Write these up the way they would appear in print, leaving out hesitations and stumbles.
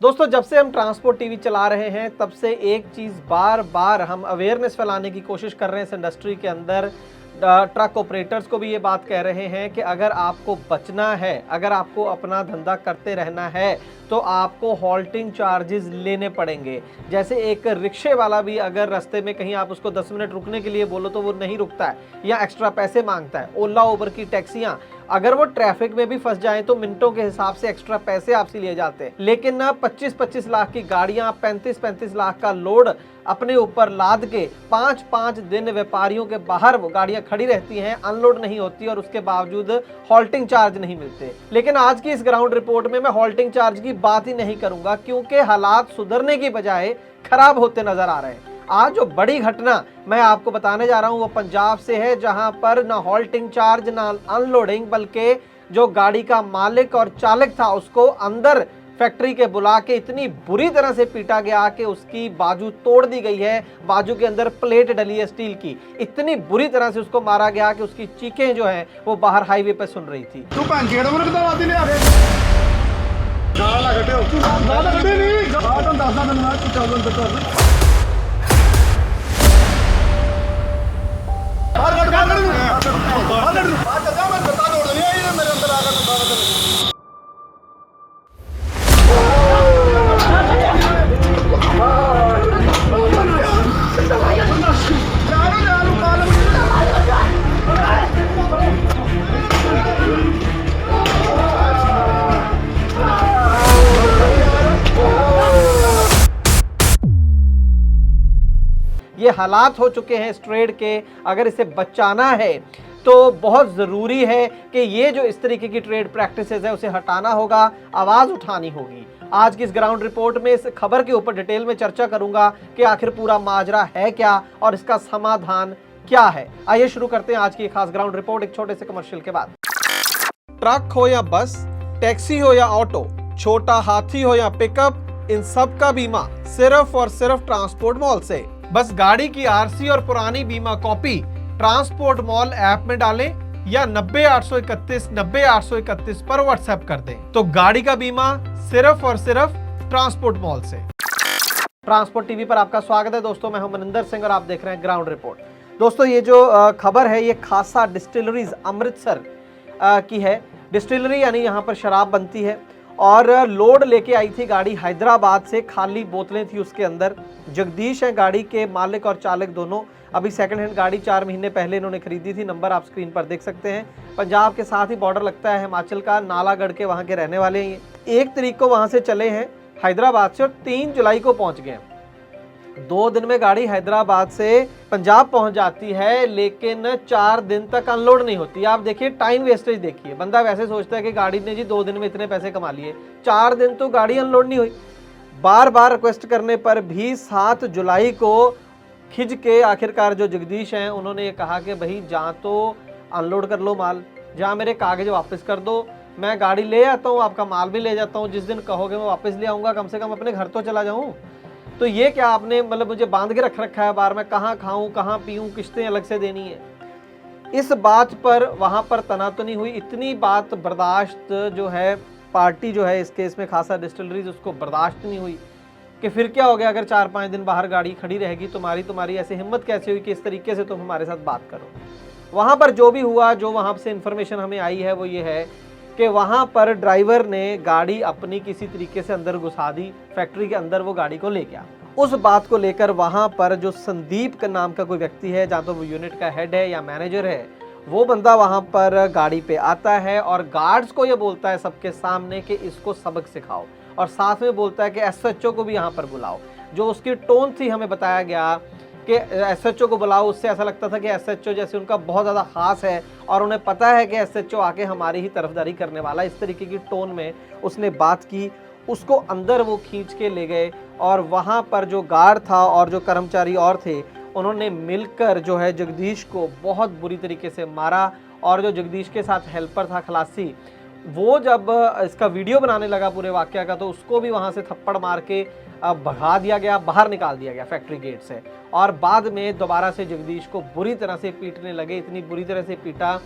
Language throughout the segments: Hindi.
दोस्तों, जब से हम ट्रांसपोर्ट टीवी चला रहे हैं तब से एक चीज़ बार बार हम अवेयरनेस फैलाने की कोशिश कर रहे हैं इस इंडस्ट्री के अंदर। ट्रक ऑपरेटर्स को भी ये बात कह रहे हैं कि अगर आपको बचना है, अगर आपको अपना धंधा करते रहना है तो आपको हॉल्टिंग चार्जेस लेने पड़ेंगे। जैसे एक रिक्शे वाला भी अगर रास्ते में कहीं आप उसको 10 मिनट रुकने के लिए बोलो तो वो नहीं रुकता है या एक्स्ट्रा पैसे मांगता है। ओला उबर की टैक्सियां अगर वो ट्रैफिक में भी फंस जाए तो मिनटों के हिसाब से एक्स्ट्रा पैसे आपसे लिए जाते हैं। लेकिन ना 25-25 लाख की गाड़ियां, 35-35 लाख का लोड अपने ऊपर लाद के 5-5 दिन व्यापारियों के बाहर वो गाड़ियां खड़ी रहती हैं, अनलोड नहीं होती और उसके बावजूद हॉल्टिंग चार्ज नहीं मिलते। लेकिन आज की इस ग्राउंड रिपोर्ट में मैं हॉल्टिंग चार्ज की बात ही नहीं करूंगा, क्योंकि हालात सुधरने की बजाय खराब होते नजर आ रहे हैं। आज जो बड़ी घटना मैं आपको बताने जा रहा हूं वो पंजाब से है, जहां पर ना हॉल्टिंग चार्ज ना अनलोडिंग, बल्कि जो गाड़ी का मालिक और चालक था उसको अंदर फैक्ट्री के बुला के इतनी बुरी तरह से पीटा गया कि उसकी बाजू तोड़ दी गई है। बाजू के अंदर प्लेट डली है स्टील की, इतनी बुरी तरह से उसको मारा गया कि उसकी चीखें जो हैं वो बाहर हाईवे पे सुन रही थी। तू पंचेड़ मुर्ग तो वादी ले आ गए गाला कटे हो तू गाला कटे नहीं गाला तो 10 दिन बाद तू चल तो बाहर कट जा मैं बता दो नहीं आई मेरे अंदर आकर तो बाहर ये हालात हो चुके हैं इस ट्रेड के। अगर इसे बचाना है तो बहुत ज़रूरी है कि ये जो इस तरीके की ट्रेड प्रैक्टिसेस है उसे हटाना होगा, आवाज़ उठानी होगी। आज की इस ग्राउंड रिपोर्ट में इस खबर के ऊपर डिटेल में चर्चा करूंगा कि आखिर पूरा माजरा है क्या और इसका समाधान क्या है। आइए शुरू करते हैं आज की खास ग्राउंड रिपोर्ट एक छोटे से कमर्शियल के बाद। ट्रक हो या बस, टैक्सी हो या ऑटो, छोटा हाथी हो या पिकअप, इन सब का बीमा सिर्फ और सिर्फ ट्रांसपोर्ट मॉल से। बस गाड़ी की आरसी और पुरानी बीमा कॉपी ट्रांसपोर्ट मॉल ऐप में डालें या 90-831-90-831 पर व्हाट्सएप कर दें तो गाड़ी का बीमा सिर्फ और सिर्फ ट्रांसपोर्ट मॉल से। ट्रांसपोर्ट टीवी पर आपका स्वागत है दोस्तों, मैं हूं मनिंदर सिंह और आप देख रहे हैं ग्राउंड रिपोर्ट। दोस्तों, ये जो खबर है ये खासा डिस्टिलरीज अमृतसर की है। डिस्टिलरी यानी यहाँ पर शराब बनती है और लोड लेके आई थी गाड़ी हैदराबाद से, खाली बोतलें थी उसके अंदर। जगदीश हैं गाड़ी के मालिक और चालक दोनों। अभी सेकंड हैंड गाड़ी 4 महीने पहले इन्होंने खरीदी थी, नंबर आप स्क्रीन पर देख सकते हैं। पंजाब के साथ ही बॉर्डर लगता है हिमाचल का, नालागढ़ के वहाँ के रहने वाले हैं। 1 तारीख को वहाँ से चले हैं हैदराबाद से और 3 जुलाई को पहुँच गए। 2 दिन में गाड़ी हैदराबाद से पंजाब पहुंच जाती है, लेकिन 4 दिन तक अनलोड नहीं होती। आप देखिए टाइम वेस्टेज देखिए। बंदा वैसे सोचता है कि गाड़ी ने जी 2 दिन में इतने पैसे कमा लिए, 4 दिन तो गाड़ी अनलोड नहीं हुई। बार बार रिक्वेस्ट करने पर भी 7 जुलाई को खिंच के आखिरकार जो जगदीश हैं उन्होंने ये कहा कि भाई जहाँ तो अनलोड कर लो माल, जहाँ मेरे कागज वापस कर दो, मैं गाड़ी ले आता हूँ, आपका माल भी ले जाता हूँ, जिस दिन कहोगे मैं वापस ले आऊँगा, कम से कम अपने घर तो चला जाऊँ। तो ये क्या आपने मतलब मुझे बांध के रख रखा है बार, मैं कहाँ खाऊं कहाँ पीऊं, किस्तें अलग से देनी है। इस बात पर वहां पर तनातनी हुई। इतनी बात बर्दाश्त जो है पार्टी जो है इस केस में खासा डिस्टिलरीज, उसको बर्दाश्त नहीं हुई कि फिर क्या हो गया अगर 4-5 दिन बाहर गाड़ी खड़ी रहेगी, तुम्हारी ऐसी हिम्मत कैसे हुई कि इस तरीके से तुम हमारे साथ बात करो। वहां पर जो भी हुआ, जो वहां से इंफॉर्मेशन हमें आई है वो ये है कि वहां पर ड्राइवर ने गाड़ी अपनी किसी तरीके से अंदर घुसा दी, फैक्ट्री के अंदर वो गाड़ी को ले गया। उस बात को लेकर वहां पर जो संदीप का नाम का कोई व्यक्ति है, जहाँ तो वो यूनिट का हेड है या मैनेजर है, वो बंदा वहां पर गाड़ी पे आता है और गार्ड्स को ये बोलता है सबके सामने कि इसको सबक सिखाओ, और साथ में बोलता है कि एसएचओ को भी यहाँ पर बुलाओ। जो उसकी टोन थी हमें बताया गया कि एसएचओ को बुलाओ, उससे ऐसा लगता था कि एसएचओ जैसे उनका बहुत ज़्यादा खास है और उन्हें पता है कि एसएचओ आके हमारी ही तरफदारी करने वाला। इस तरीके की टोन में उसने बात की। उसको अंदर वो खींच के ले गए और वहाँ पर जो गार्ड था और जो कर्मचारी और थे उन्होंने मिलकर जो है जगदीश को बहुत बुरी तरीके से मारा। और जो जगदीश के साथ हेल्पर था खलासी, वो जब इसका वीडियो बनाने लगा पूरे वाकया का, तो उसको भी वहाँ से थप्पड़ मार के भगा दिया गया, बाहर निकाल दिया गया फैक्ट्री गेट से। और बाद में दोबारा से जगदीश को बुरी तरह से पीटने लगे। इतनी बुरी तरह से पीटा,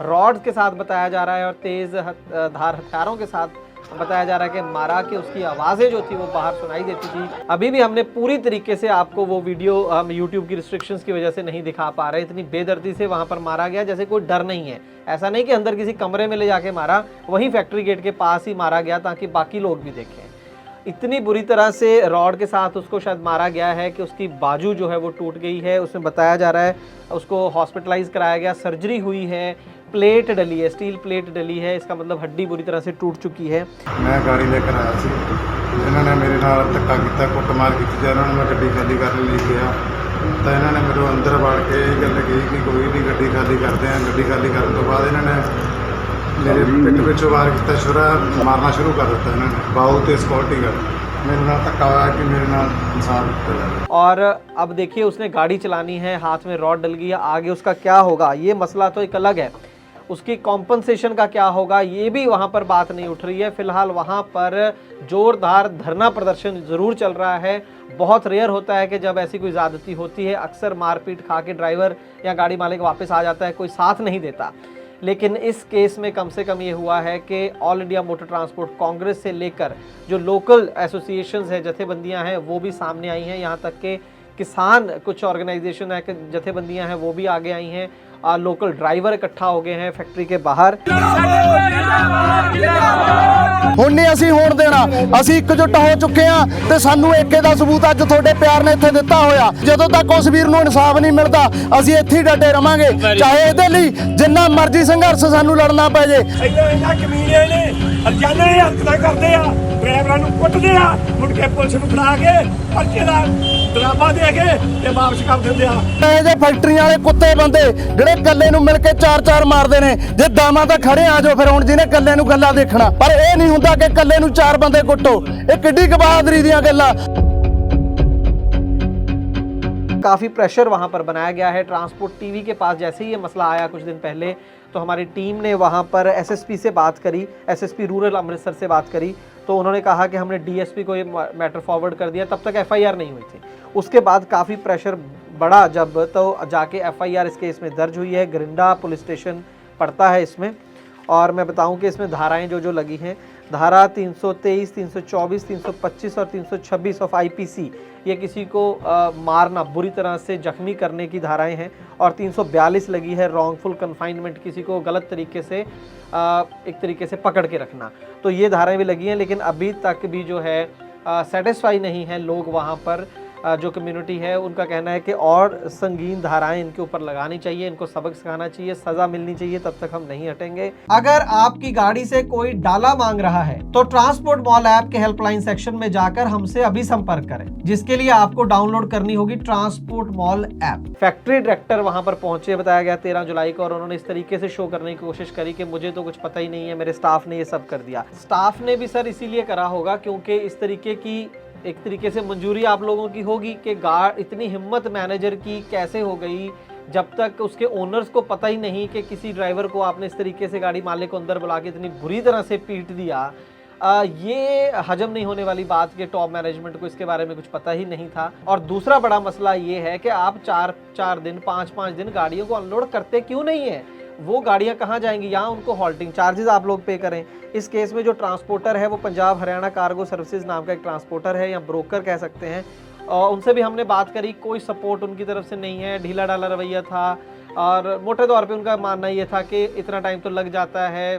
रॉड्स के साथ बताया जा रहा है और तेज़ धार हथियारों के साथ बताया जा रहा है कि मारा कि उसकी आवाज़ें जो थी वो बाहर सुनाई देती थी। अभी भी हमने पूरी तरीके से आपको वो वीडियो हम यूट्यूब की रिस्ट्रिक्शंस की वजह से नहीं दिखा पा रहे। इतनी बेदर्दी से वहाँ पर मारा गया जैसे कोई डर नहीं है। ऐसा नहीं कि अंदर किसी कमरे में ले जाके मारा, वहीं फैक्ट्री गेट के पास ही मारा गया ताकि बाकी लोग भी देखें। इतनी बुरी तरह से रॉड के साथ उसको शायद मारा गया है कि उसकी बाजू जो है वो टूट गई है। उसमें बताया जा रहा है उसको हॉस्पिटलाइज कराया गया, सर्जरी हुई है, प्लेट डली है, स्टील प्लेट डली है, इसका मतलब हड्डी बुरी तरह से टूट चुकी है। मैं गाड़ी लेकर आया सी, इन्होंने मेरे नाल धक्का किया, कुटमार की, जिन्होंने मैं गड्डी खाली कर ली गया तो इन्होंने मेरे अंदर वड़ के यही गल कही कि कोई नहीं गड्डी खाली करते हैं। गड्डी खाली करने तो बाद इन्होंने मेरे पिट पिछों वार किया, छुरा मारना शुरू कर दिता इन्होंने, बाहू तो सिक्योरिटी कर मेरे नाल धक्का हुआ कि मेरे नाल इंसाफ। और अब देखिए उसने गाड़ी चलानी है, हाथ में रॉड डल गई है, आगे उसका क्या होगा ये मसला तो एक अलग है। उसकी कॉम्पनसेशन का क्या होगा ये भी वहाँ पर बात नहीं उठ रही है। फिलहाल वहाँ पर जोरदार धरना प्रदर्शन ज़रूर चल रहा है। बहुत रेयर होता है कि जब ऐसी कोई ज़्यादती होती है, अक्सर मारपीट खा के ड्राइवर या गाड़ी मालिक वापस आ जाता है, कोई साथ नहीं देता। लेकिन इस केस में कम से कम ये हुआ है कि all India motor transport Congress से लेकर जो लोकल एसोसिएशंस है, जथेबंदियां हैं, वो भी सामने आई हैं। यहाँ तक के किसान कुछ ऑर्गेनाइजेशन है, जथेबंदियां हैं, वो भी आगे आई हैं। लोकल ड्राइवर इकट्ठा हो गए हैं फैक्ट्री के बाहर। ਹੁਣ ਨਹੀਂ ਅਸੀਂ ਹੋਣ ਦੇਣਾ, ਅਸੀਂ ਇਕਜੁੱਟ ਹੋ ਚੁੱਕੇ ਆ ਤੇ ਸਾਨੂੰ ਏਕੇ ਦਾ ਸਬੂਤ ਅੱਜ ਤੁਹਾਡੇ ਪਿਆਰ ਨੇ ਇੱਥੇ ਦਿੱਤਾ ਹੋਇਆ। ਜਦੋਂ ਤੱਕ ਉਸ ਵੀਰ ਨੂੰ ਇਨਸਾਫ ਨਹੀਂ ਮਿਲਦਾ ਅਸੀਂ ਇੱਥੇ ਹੀ ਡਟੇ ਰਵਾਂਗੇ, ਚਾਹੇ ਇਹਦੇ ਲਈ ਜਿੰਨਾ ਮਰਜ਼ੀ ਸੰਘਰਸ਼ ਸਾਨੂੰ ਲੜਨਾ ਪੈ ਜੇ। ਇਹਨਾਂ ਕਮੀਨੇ ਨੇ ਹਰਜਾਨੇ ਹਰਕਤਾਂ ਕਰਦੇ ਆ, ਡਰਾਈਵਰਾਂ ਨੂੰ ਕੁੱਟਦੇ ਆ, ਮੁੜ ਕੇ ਪੁਲਿਸ ਨੂੰ ਫੜਾ ਕੇ ਪਰਚੇ ਦਾ ਡਰਾਮਾ ਦੇ ਕੇ ਤੇ ਵਾਪਸ ਕਰ ਦਿੰਦੇ ਆ। ਇਹ ਜੇ ਫੈਕਟਰੀਆਂ ਵਾਲੇ ਕੁੱਤੇ ਬੰਦੇ ਜਿਹੜੇ ਕੱਲੇ ਨੂੰ ਮਿਲ ਕੇ ਚਾਰ ਮਾਰਦੇ ਨੇ, ਜੇ ਦਾਮਾਂ ਤਾਂ ਖੜੇ ਆ ਜਾਓ ਫਿਰ ਹੁਣ ਜਿਹਨੇ ਕੱਲੇ ਨੂੰ ਗੱਲਾਂ ਦੇਖਣਾ, ਪਰ ਇਹ ਨਹੀਂ ਹੁੰਦਾ ਕਿ ਕੱਲੇ ਨੂੰ ਚਾਰ ਬੰਦੇ ਕੁੱਟੋ। ਇਹ ਕਿੱਡੀ ਕੁ ਬਹਾਦਰੀ ਦੀਆਂ ਗੱਲਾਂ। काफ़ी प्रेशर वहाँ पर बनाया गया है। ट्रांसपोर्ट टीवी के पास जैसे ही ये मसला आया कुछ दिन पहले तो हमारी टीम ने वहाँ पर एसएसपी से बात करी, एसएसपी रूरल अमृतसर से बात करी, तो उन्होंने कहा कि हमने डीएसपी को ये मैटर फॉरवर्ड कर दिया। तब तक एफआईआर नहीं हुई थी। उसके बाद काफ़ी प्रेशर बढ़ा जब तो जाके एफआईआर इस केस में दर्ज हुई है। गरिंडा पुलिस स्टेशन पड़ता है इसमें। और मैं बताऊं कि इसमें धाराएं जो लगी हैं, धारा 323, 324, 325 और 326 ऑफ आईपीसी, ये किसी को मारना, बुरी तरह से जख्मी करने की धाराएं हैं। और 342 लगी है रॉन्गफुल कन्फाइनमेंट, किसी को गलत तरीके से एक तरीके से पकड़ के रखना। तो ये धाराएं भी लगी हैं, लेकिन अभी तक भी जो है सेटिस्फाई नहीं है लोग वहाँ पर। जो कम्युनिटी है उनका कहना है कि और संगीन धाराएं इनके ऊपर लगानी चाहिए, इनको सबक सिखाना चाहिए, सजा मिलनी चाहिए, तब तक हम नहीं हटेंगे। अगर आपकी गाड़ी से कोई डाला मांग रहा है तो ट्रांसपोर्ट मॉल ऐप के हेल्पलाइन सेक्शन में जाकर हमसे अभी संपर्क करें, जिसके लिए आपको डाउनलोड करनी होगी transport mall app. Factory director वहां पर पहुंचे, बताया गया 13 जुलाई को, और उन्होंने इस तरीके से शो करने की कोशिश करी कि मुझे तो कुछ पता ही नहीं है, मेरे स्टाफ ने ये सब कर दिया। स्टाफ ने भी सर इसीलिए करा होगा क्योंकि इस तरीके की एक तरीके से मंजूरी आप लोगों की होगी कि इतनी हिम्मत मैनेजर की कैसे हो गई जब तक उसके ओनर्स को पता ही नहीं कि किसी ड्राइवर को आपने इस तरीके से गाड़ी मालिक को अंदर बुला के इतनी बुरी तरह से पीट दिया। ये हजम नहीं होने वाली बात कि टॉप मैनेजमेंट को इसके बारे में कुछ पता ही नहीं था। और दूसरा बड़ा मसला ये है कि आप 4 दिन 5 दिन गाड़ियों को अनलोड करते क्यों नहीं है? वो गाड़ियां कहाँ जाएंगी? यहाँ उनको हॉल्टिंग चार्जेस आप लोग पे करें। इस केस में जो ट्रांसपोर्टर है वो पंजाब हरियाणा कार्गो सर्विसेज नाम का एक ट्रांसपोर्टर है या ब्रोकर कह सकते हैं। उनसे भी हमने बात करी, कोई सपोर्ट उनकी तरफ से नहीं है, ढीला ढाला रवैया था। और मोटे तौर पे उनका मानना ये था कि इतना टाइम तो लग जाता है,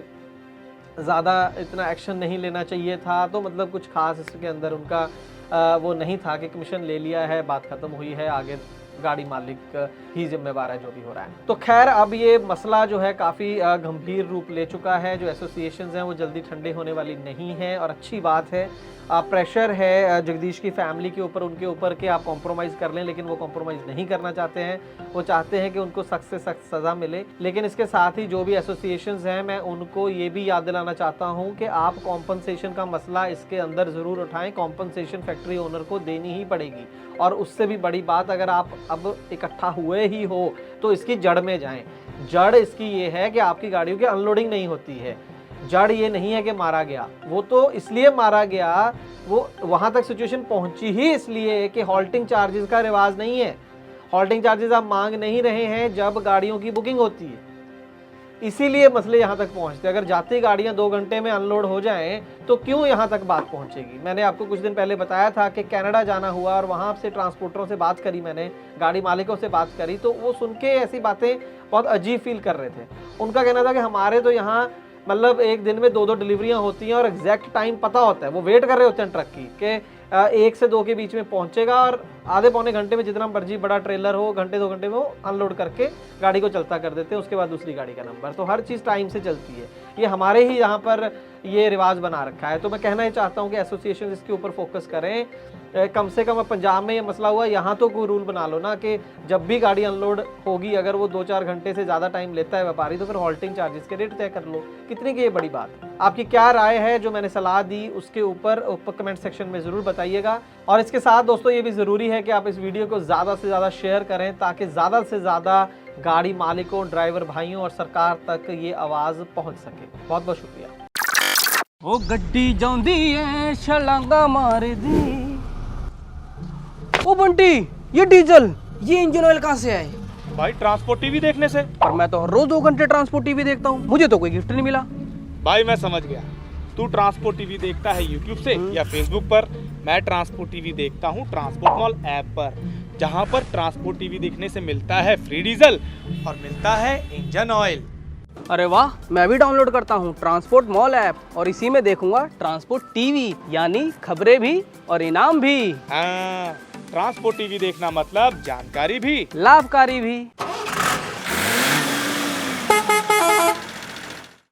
ज़्यादा इतना एक्शन नहीं लेना चाहिए था। तो मतलब कुछ खास इसके अंदर उनका वो नहीं था कि कमीशन ले लिया है, बात ख़त्म हुई है, आगे गाड़ी मालिक ही जिम्मेवार है जो भी हो रहा है। तो खैर अब ये मसला जो है काफ़ी गंभीर रूप ले चुका है। जो एसोसिएशंस हैं वो जल्दी ठंडे होने वाली नहीं है और अच्छी बात है। प्रेशर है जगदीश की फैमिली के ऊपर, उनके ऊपर कि आप कॉम्प्रोमाइज़ कर लें, लेकिन वो कॉम्प्रोमाइज़ नहीं करना चाहते हैं। वो चाहते हैं कि उनको सख्त से सख्त सज़ा मिले। लेकिन इसके साथ ही जो भी एसोसिएशंस हैं मैं उनको ये भी याद दिलाना चाहता हूँ कि आप कॉम्पनसेशन का मसला इसके अंदर ज़रूर उठाएँ। कॉम्पनसेशन फैक्ट्री ओनर को देनी ही पड़ेगी। और उससे भी बड़ी बात, अगर आप अब इकट्ठा हुए ही हो तो इसकी जड़ में जाएं। जड़ इसकी ये है कि आपकी गाड़ियों की अनलोडिंग नहीं होती है। जड़ ये नहीं है कि मारा गया, वो तो इसलिए मारा गया, वो वहाँ तक सिचुएशन पहुँची ही इसलिए कि हॉल्टिंग चार्जेस का रिवाज नहीं है। हॉल्टिंग चार्जेस आप मांग नहीं रहे हैं जब गाड़ियों की बुकिंग होती है। इसीलिए मसले यहाँ तक पहुँचते हैं। अगर जाती गाड़ियाँ 2 घंटे में अनलोड हो जाएं तो क्यों यहाँ तक बात पहुँचेगी। मैंने आपको कुछ दिन पहले बताया था कि कनाडा जाना हुआ और वहाँ से ट्रांसपोर्टरों से बात करी, मैंने गाड़ी मालिकों से बात करी, तो वो सुन के ऐसी बातें बहुत अजीब फील कर रहे थे। उनका कहना था कि हमारे तो यहाँ मतलब एक दिन में 2-2 डिलीवरियाँ होती हैं और एग्जैक्ट टाइम पता होता है, वो वेट कर रहे होते हैं ट्रक की कि 1 से 2 के बीच में पहुंचेगा और आधे पौने घंटे में जितना मर्जी बड़ा ट्रेलर हो, घंटे 2 घंटे में वो अनलोड करके गाड़ी को चलता कर देते हैं, उसके बाद दूसरी गाड़ी का नंबर। तो हर चीज़ टाइम से चलती है। ये हमारे ही यहाँ पर ये रिवाज बना रखा है। तो मैं कहना ही चाहता हूँ कि एसोसिएशन इसके ऊपर फोकस करें। कम से कम पंजाब में ये मसला हुआ, यहाँ तो कोई रूल बना लो ना कि जब भी गाड़ी अनलोड होगी, अगर वो 2-4 घंटे से ज़्यादा टाइम लेता है व्यापारी, तो फिर हॉल्टिंग चार्जेस के रेट तय कर लो। कितनी की ये बड़ी बात। आपकी क्या राय है जो मैंने सलाह दी, उसके ऊपर कमेंट सेक्शन में ज़रूर बताइएगा। और इसके साथ दोस्तों ये भी ज़रूरी है कि आप इस वीडियो को ज़्यादा से ज़्यादा शेयर करें ताकि ज़्यादा से ज़्यादा गाड़ी मालिकों, ड्राइवर भाइयों और सरकार तक ये आवाज़ पहुँच सके। बहुत बहुत शुक्रिया। ओ गड्डी जांदी है छलांगा मार दी। ओ बंटी, ये डीजल, ये इंजन ऑयल कहाँ से आए? भाई ट्रांसपोर्ट टीवी देखने से। पर मैं तो हर रोज 2 घंटे ट्रांसपोर्ट टीवी देखता हूँ, मुझे तो कोई गिफ्ट नहीं मिला। भाई मैं समझ गया, तू ट्रांसपोर्ट टीवी देखता है यूट्यूब से या फेसबुक पर। मैं ट्रांसपोर्ट टीवी देखता हूँ ट्रांसपोर्ट मॉल ऐप पर, जहाँ पर ट्रांसपोर्ट टीवी देखने से मिलता है फ्री डीजल और मिलता है इंजन ऑयल। अरे वाह, मैं भी डाउनलोड करता हूँ ट्रांसपोर्ट मॉल ऐप और इसी में देखूंगा ट्रांसपोर्ट टीवी, यानी खबरें भी और इनाम भी। हाँ, ट्रांसपोर्ट टीवी देखना मतलब जानकारी भी, लाभकारी भी।